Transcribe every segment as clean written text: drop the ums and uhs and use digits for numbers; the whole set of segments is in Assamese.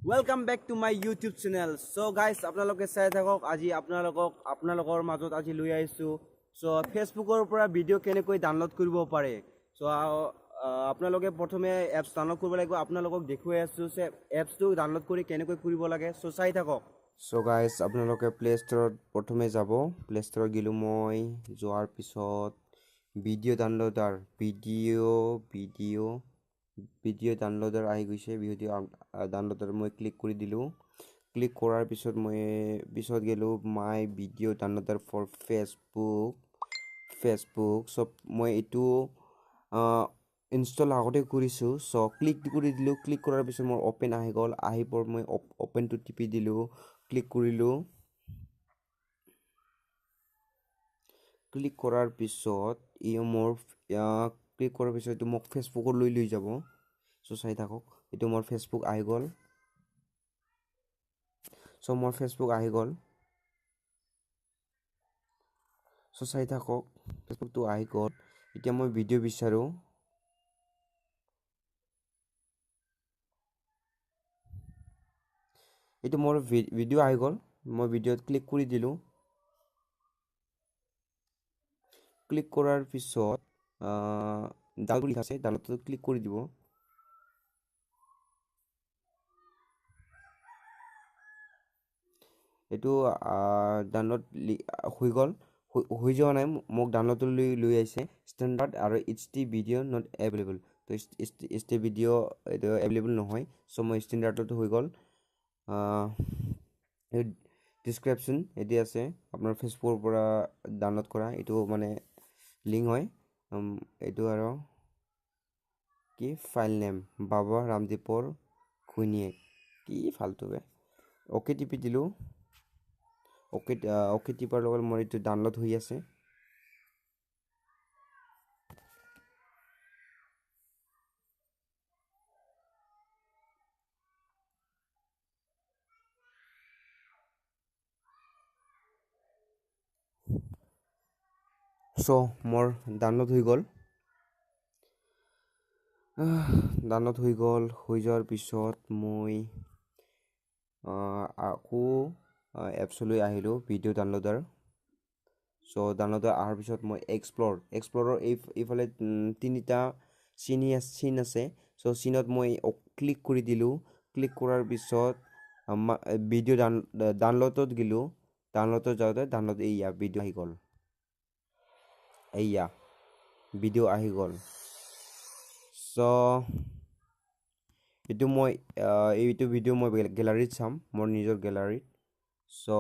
Welcome back to my YouTube channel. So guys, আপোনালোকে চাই থাকক আজি আপোনালোকৰ মাজত আজি লৈ আহিছো so ফেসবুকৰ পৰা ভিডিও কেনেকৈ ডাউনলোড কৰিব পাৰে so আপোনালোকে প্ৰথমে এপছ ডাউনলোড কৰিব লাগিব আপোনালোকক দেখুৱাই আছো যে এপছটো ডাউনলোড কৰি কেনেকৈ কৰিব লাগে so চাই থাকক so guys আপোনালোকে প্লে ষ্টৰত প্ৰথমে যাব প্লে ষ্টৰত গিলো মই যোৱাৰ পিছত ভিডিও ডাউনলোডাৰ ভিডিও ডাউনলোডাৰ আহি গৈছে ভিডিও ডাউনলোডাৰ মই ক্লিক কৰি দিলো ক্লিক কৰাৰ পিছত মই গেলো মাই ভিডিও ডাউনলোডাৰ ফৰ ফেসবুক সব মই এটো ইনষ্টল আগতে কৰিছো সো ক্লিক কৰি দিলো ক্লিক কৰাৰ পিছত মোৰ ওপেন আহি গল আহি পৰ মই ওপেন টু টিপি দিলো ক্লিক কৰিলো ক্লিক কৰাৰ পিছত ই মোৰ ক্লিক কৰাৰ পিছত এটো মোক ফেসবুকৰ লৈ যাব সো চাই থাকক এটো মোৰ ফেসবুক আহি গল সো মোৰ ফেসবুক আহি গল সো চাই থাকক ফেসবুক তো আহি গল এতিয়া মই ভিডিও বিচাৰো এটো মোৰ ভিডিও আহি গল মই ভিডিওত ক্লিক কৰি দিলো ক্লিক কৰাৰ পিছত ডাউনলোড আছে ডাউনলোডত ক্লিক কৰি দিব এটো ডাউনলোড হৈ গল হৈ যোৱা নাই মোক ডাউনলোড লৈ আইছে স্ট্যান্ডাৰ্ড আৰু এইচডি ভিডিও নট अवेलेबल তো এইচডি ভিডিও এটো अवेलेबल নহয় সো মই স্ট্যান্ডার্ডত হৈ গল ডেসক্ৰিপচন এদি আছে আপোনাৰ ফেসবুকৰ পৰা ডাউনলোড কৰা এটো মানে লিংক হয় এটো আৰু কি ফাইল নেম বাবা ৰামদীপৰ খুনিয়ে কি ফালতু বে ওকে টিপি দিলো ওকে টিপাৰ লগত মোৰ এটো ডাউনলোড হৈ আছে সো মোৰ ডাউনলোড হৈ গল হৈ যোৱাৰ পিছত মই আকৌ এপছ লৈ আহিলো ভিডিও ডাউনলোডাৰ সো ডাউনলোডাৰ আহাৰ পিছত মই এক্সপ্লোৰৰ এইফালে তিনিটা চিন আছে সো চিনত মই ক্লিক কৰি দিলো ক্লিক কৰাৰ পিছত ভিডিও ডাউনলোডত গিলো ডাউনলোডত যাওঁতে ডাউনলোড এইয়া ভিডিও আহি গল এইয়া ভিডিও আহি গল সো এটো মই এইটো ভিডিও মই গ্যালারিত চাম মোৰ নিজৰ গ্যালারিত সো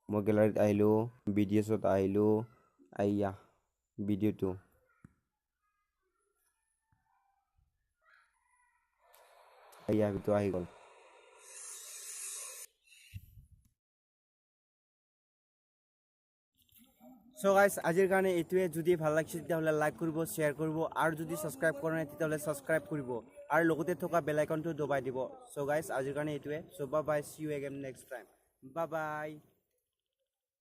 মই গ্যালারিত আইলো ভিডিওছত আইলো আইয়া ভিডিওটো আইয়া ভিডিও আহি গল So guys, আজিৰ কাৰণে এটোৱে যদি ভাল লাগিছে তেতিয়াহলে লাইক কৰিব শেয়াৰ কৰিব আৰু যদি সাবস্ক্ৰাইব কৰা নাই তেতিয়াহলে সাবস্ক্ৰাইব কৰিব আৰু লগতে থকা বেল আইকনটো দবাই দিব So guys, আজিৰ কাৰণে এটোৱে So bye bye, see you again next time. Bye bye.